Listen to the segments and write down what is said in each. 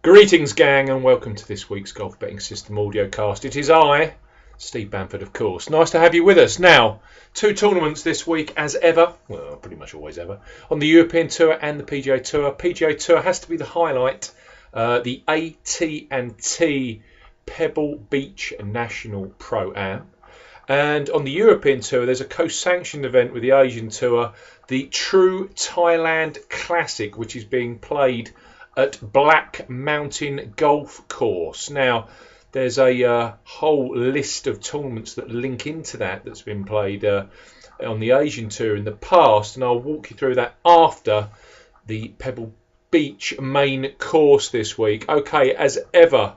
Greetings, gang, and welcome to this week's Golf Betting System audiocast. It is I, Steve Bamford, of course. Nice to have you with us. Now, two tournaments this week, as ever, well, pretty much always ever, on the European Tour and the PGA Tour. PGA Tour has to be the highlight. The AT&T Pebble Beach National Pro-Am. And on the European Tour, there's a co-sanctioned event with the Asian Tour, the True Thailand Classic, which is being played at Black Mountain Golf Course. Now, there's a whole list of tournaments that link into that's been played on the Asian Tour in the past, and I'll walk you through that after the Pebble Beach main course this week. Okay, as ever,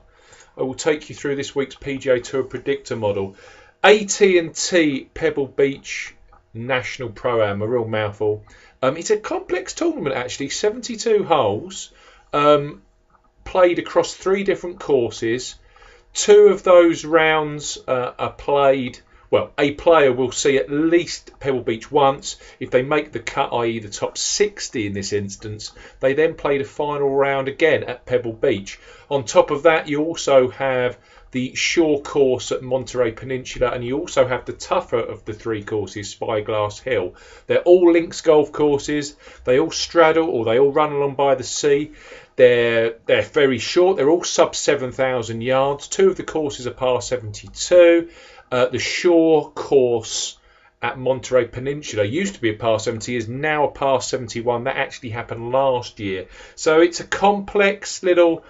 I will take you through this week's PGA Tour predictor model. AT&T Pebble Beach National Pro-Am, a real mouthful. It's a complex tournament, actually, 72 holes. Played across 3 different courses. 2 of those rounds are played. Well, a player will see at least Pebble Beach once. If they make the cut, i.e. the top 60 in this instance, they then play the final round again at Pebble Beach. On top of that, you also have the shore course at Monterey Peninsula, and you also have the tougher of the 3 courses, Spyglass Hill. They're all links golf courses. They all straddle, or they all run along by the sea. They're very short. They're all sub 7,000 yards. 2 of the courses are par 72. The shore course at Monterey Peninsula used to be a par 70, is now a par 71. That actually happened last year. So it's a complex little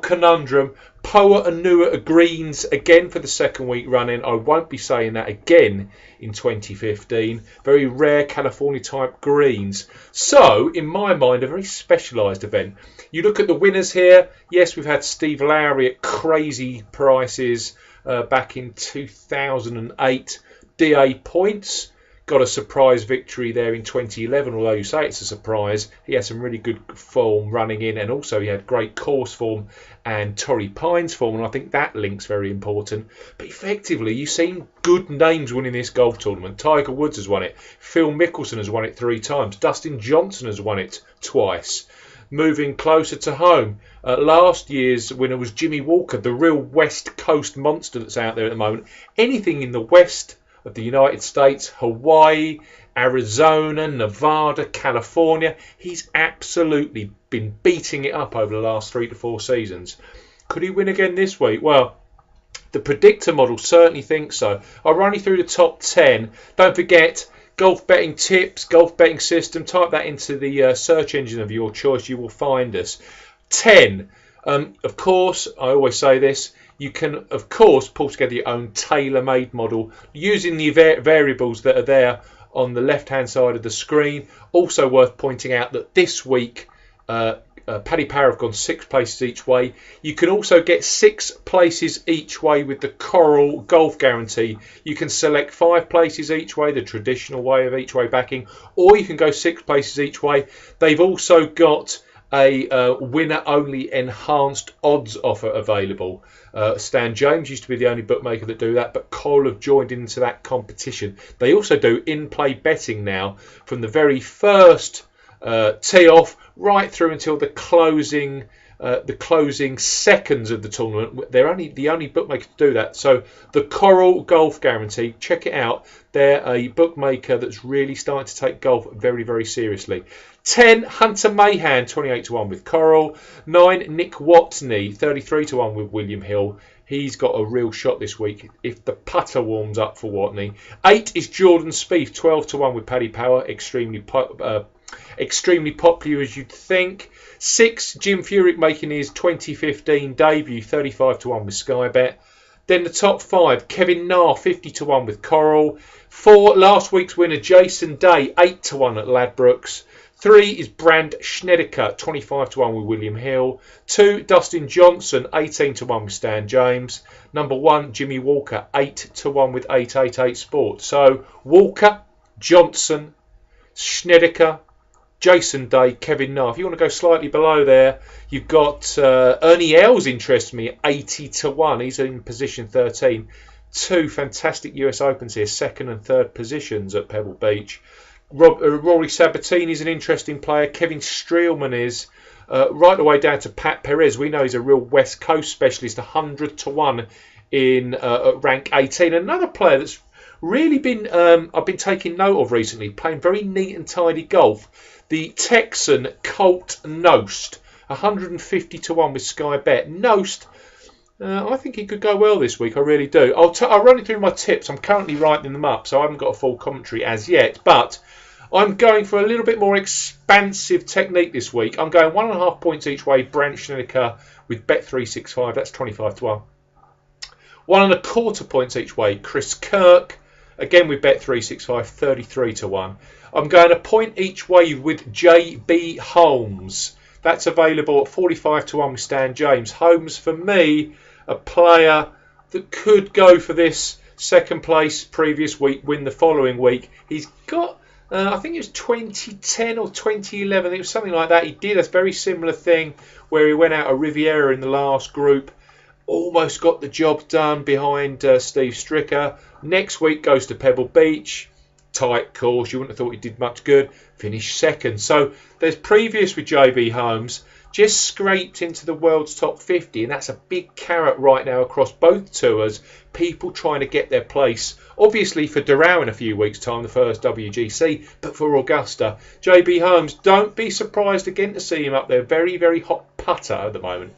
conundrum. Poa and Nua are greens again for the second week running. I won't be saying that again in 2015. Very rare California type greens. So, in my mind, a very specialised event. You look at the winners here. Yes, we've had Steve Lowry at crazy prices back in 2008. DA points. Got a surprise victory there in 2011, although you say it's a surprise. He had some really good form running in, and also he had great course form and Torrey Pines form, and I think that link's very important. But effectively, you've seen good names winning this golf tournament. Tiger Woods has won it. Phil Mickelson has won it 3 times. Dustin Johnson has won it twice. Moving closer to home, last year's winner was Jimmy Walker, the real West Coast monster that's out there at the moment. Anything in the west of the United States, Hawaii, Arizona, Nevada, California, he's absolutely been beating it up over the last 3 to 4 seasons. Could he win again this week? Well, the predictor model certainly thinks so. I'll run you through the top 10. Don't forget, golf betting tips, golf betting system, type that into the search engine of your choice. You will find us. 10. Of course, I always say this, you can, of course, pull together your own tailor-made model using the variables that are there on the left-hand side of the screen. Also worth pointing out that this week, Paddy Power have gone 6 places each way. You can also get 6 places each way with the Coral Golf Guarantee. You can select 5 places each way, the traditional way of each way backing, or you can go 6 places each way. They've also got a winner-only enhanced odds offer available. Stan James used to be the only bookmaker that do that, but Coral have joined into that competition. They also do in-play betting now, from the very first tee off right through until the closing seconds of the tournament. They're the only bookmaker to do that. So the Coral Golf Guarantee, check it out. They're a bookmaker that's really starting to take golf very, very seriously. 10, Hunter Mahan, 28 to 1 with Coral. 9, Nick Watney, 33 to 1 with William Hill. He's got a real shot this week if the putter warms up for Watney. 8 is Jordan Spieth, 12 to 1 with Paddy Power. Extremely popular, as you'd think. 6, Jim Furyk making his 2015 debut, 35 to 1 with Sky Bet. Then the top 5, Kevin Na, 50 to 1 with Coral. 4, last week's winner, Jason Day, 8 to 1 at Ladbrokes. 3 is Brand Schnedeker, 25 to 1 with William Hill. 2, Dustin Johnson, 18 to 1 with Stan James. Number 1, Jimmy Walker, 8 to 1 with 888 Sports. So Walker, Johnson, Schnedeker, Jason Day, Kevin Na. If you want to go slightly below there, you've got Ernie Els interests me at 80 to 1. He's in position 13. 2 fantastic US Opens here, 2nd and 3rd positions at Pebble Beach. Rory Sabatini is an interesting player. Kevin Streelman is. right the way down to Pat Perez. We know he's a real West Coast specialist, 100 to 1 in at rank 18. Another player that's really been I've been taking note of recently, playing very neat and tidy golf. The Texan Colt Knost, 150 to 1 with Sky Bet. Knost, I think he could go well this week. I really do. I'll run you through my tips. I'm currently writing them up, so I haven't got a full commentary as yet. But I'm going for a little bit more expansive technique this week. I'm going 1.5 points each way, Brandt Snedeker with Bet365. That's 25 to 1. 1.25 points each way, Chris Kirk, again with Bet365, 33 to 1. I'm going a point each way with JB Holmes. That's available at 45 to 1 with Stan James. Holmes, for me, a player that could go for this second place previous week, win the following week. He's got, I think it was 2010 or 2011, it was something like that. He did a very similar thing where he went out of Riviera in the last group. Almost got the job done behind Steve Stricker. Next week goes to Pebble Beach. Tight course. You wouldn't have thought he did much good. Finished second. So there's previous with JB Holmes. Just scraped into the world's top 50. And that's a big carrot right now across both tours. People trying to get their place. Obviously for Doral in a few weeks' time, the first WGC. But for Augusta, JB Holmes, don't be surprised again to see him up there. Very, very hot putter at the moment.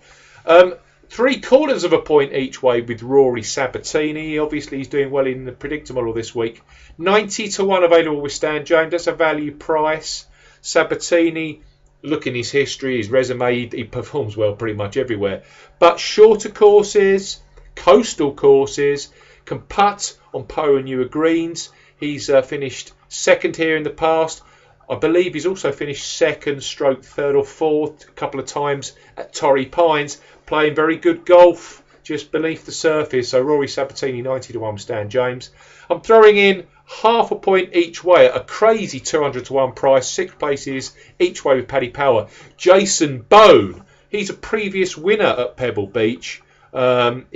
0.75 point each way with Rory Sabatini. Obviously, he's doing well in the predictor model this week. 90 to 1 available with Stan James. That's a value price. Sabatini, look in his history, his resume, he performs well pretty much everywhere. But shorter courses, coastal courses, can putt on Poa and Newer greens. He's finished second here in the past. I believe he's also finished second, stroke third or fourth a couple of times at Torrey Pines, playing very good golf just beneath the surface. So Rory Sabatini, 90 to 1, Stan James. I'm throwing in 0.5 point each way at a crazy 200 to 1 price, 6 places each way with Paddy Power. Jason Bone, he's a previous winner at Pebble Beach. Back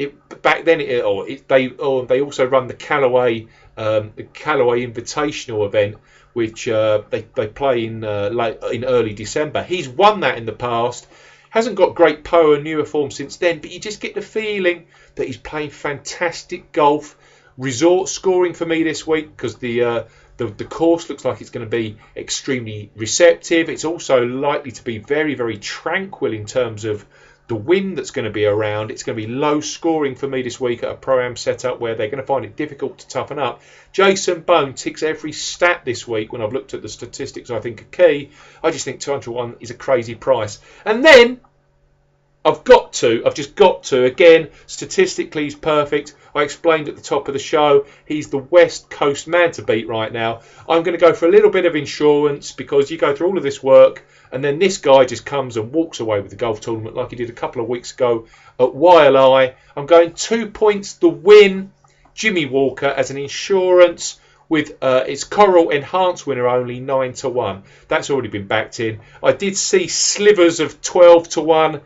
then, they also run the Callaway Invitational event, which they play in early December. He's won that in the past. Hasn't got great Poa and Newer form since then, but you just get the feeling that he's playing fantastic golf. Resort scoring for me this week because the course looks like it's going to be extremely receptive. It's also likely to be very, very tranquil in terms of the wind that's going to be around. It's going to be low scoring for me this week at a Pro-Am setup where they're going to find it difficult to toughen up. Jason Bone ticks every stat this week when I've looked at the statistics I think are key. I just think 201 is a crazy price. And then I've just got to, again, statistically he's perfect. I explained at the top of the show, he's the West Coast man to beat right now. I'm going to go for a little bit of insurance because you go through all of this work and then this guy just comes and walks away with the golf tournament like he did a couple of weeks ago at YLI. I'm going 2 points the win, Jimmy Walker, as an insurance with its Coral Enhanced winner only, 9 to 1. That's already been backed in. I did see slivers of 12 to 1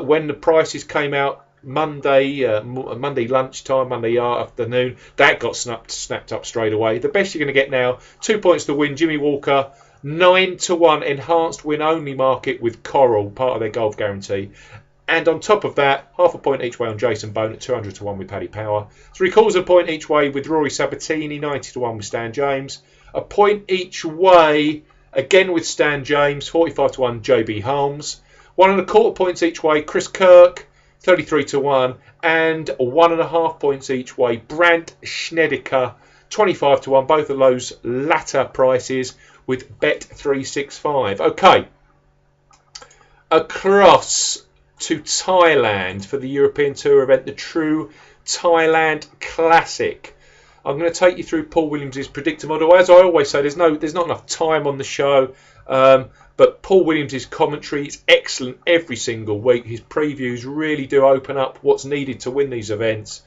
when the prices came out Monday lunchtime, Monday afternoon. That got snapped up straight away. The best you're going to get now, 2 points to win, Jimmy Walker, 9 to 1 enhanced win only market with Coral, part of their golf guarantee. And on top of that, 0.5 point each way on Jason Bone at 200 to 1 with Paddy Power. 0.75 point each way with Rory Sabatini, 90 to 1 with Stan James. A point each way again with Stan James, 45 to 1 JB Holmes. 1.25 points each way Chris Kirk, 33 to 1. And 1.5 points each way Brandt Snedeker, 25 to 1. Both of those latter prices with Bet365. Okay. Across to Thailand for the European Tour event, the True Thailand Classic. I'm going to take you through Paul Williams' predictor model. As I always say, there's not enough time on the show, but Paul Williams' commentary is excellent every single week. His previews really do open up what's needed to win these events.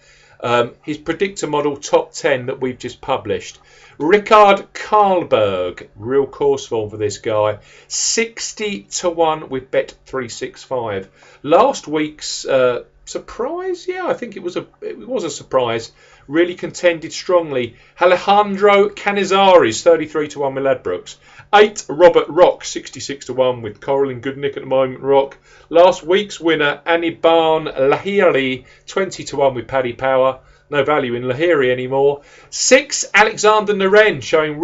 His predictor model top 10 that we've just published. Rickard Karlberg, real course form for this guy, 60 to 1 with Bet365. Last week's surprise. Yeah, I think it was a surprise. Really contended strongly. Alejandro Canizares 33-1 with Ladbrokes. 8 Robert Rock 66-1 with Coral in good nick at the moment. Rock. Last week's winner Aniban Lahiri 20-1 with Paddy Power. No value in Lahiri anymore. 6 Alexander Naren showing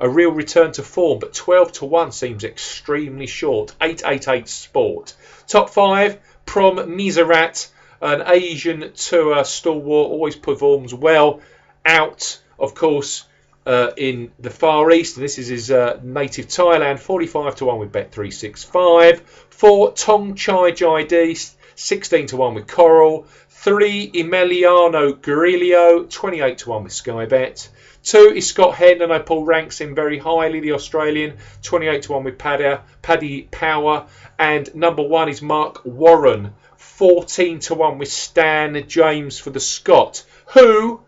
a real return to form, but 12-1 seems extremely short. 888 Sport. Top 5 Prom Miserat, an Asian tour stalwart, always performs well out, of course, in the Far East. And this is his native Thailand. 45-1 with Bet365. 4 Tong Chai Jai 16-1 with Coral. 3 Emiliano Guerrillo 28-1 with Sky Bet. 2 is Scott Hendon. I Paul ranks him very highly, the Australian, 28-1 with Paddy Power. And number 1 is Mark Warren, 14-1 with Stan James for the Scot, who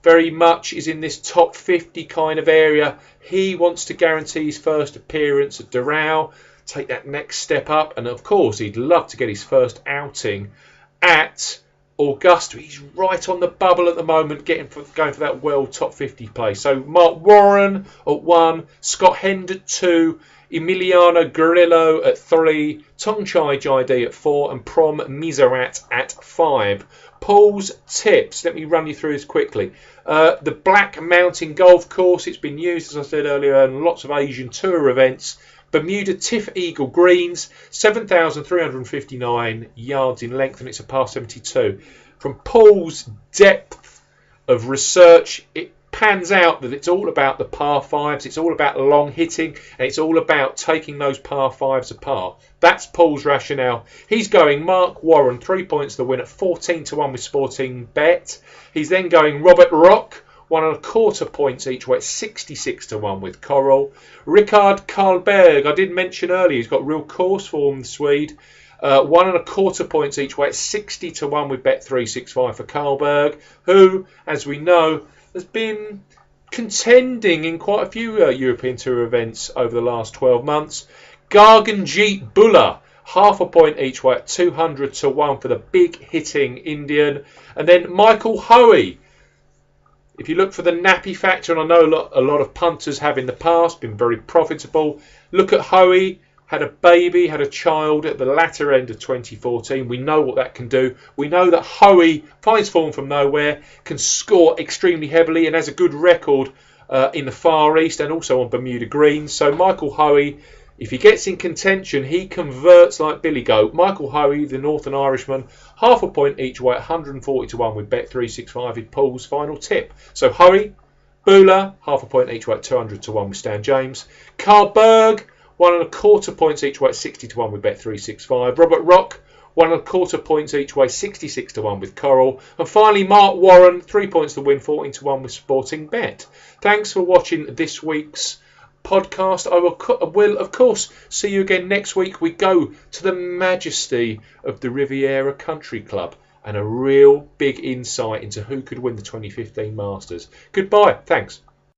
very much is in this top 50 kind of area. He wants to guarantee his first appearance at Doral, take that next step up, and of course he'd love to get his first outing at Augusta. He's right on the bubble at the moment, going for that world top 50 place. So Mark Warren at 1, Scott Hend at 2, Emiliano Guerrillo at 3, Tongchai Jaidi at 4, and Prom Miserat at 5. Paul's tips. Let me run you through this quickly. The Black Mountain Golf Course. It's been used, as I said earlier, in lots of Asian tour events. Bermuda Tiff Eagle Greens, 7,359 yards in length, and it's a par 72. From Paul's depth of research, it pans out that it's all about the par 5s, it's all about long hitting, and it's all about taking those par 5s apart. That's Paul's rationale. He's going Mark Warren, 3 points to the win at 14-1 with Sporting Bet. He's then going Robert Rock, 1.25 points each way, 66-1 with Coral. Rickard Karlberg, I did mention earlier, he's got real course form, the Swede. 1.25 points each way, 60-1 with Bet365 for Karlberg, who, as we know, has been contending in quite a few European Tour events over the last 12 months. Garganjeet Bulla, 0.5 point each way at 200-1 for the big hitting Indian. And then Michael Hoey. If you look for the nappy factor, and I know a lot of punters have in the past, been very profitable. Look at Hoey, had a baby, had a child at the latter end of 2014. We know what that can do. We know that Hoey finds form from nowhere, can score extremely heavily, and has a good record in the Far East and also on Bermuda Greens. So Michael Hoey, if he gets in contention, he converts like Billy Goat. Michael Hoey, the Northern Irishman, 0.5 point each way, 140-1 with Bet365 in Paul's final tip. So Hoey, Bula, 0.5 point each way, 200-1 with Stan James. Karlberg, 1.25 points each way, 60-1 with Bet365. Robert Rock, 1.25 points each way, 66-1 with Coral. And finally, Mark Warren, 3 points to win, 14-1 with Sporting Bet. Thanks for watching this week's podcast. I will, of course, see you again next week. We go to the majesty of the Riviera Country Club and a real big insight into who could win the 2015 Masters. Goodbye. Thanks.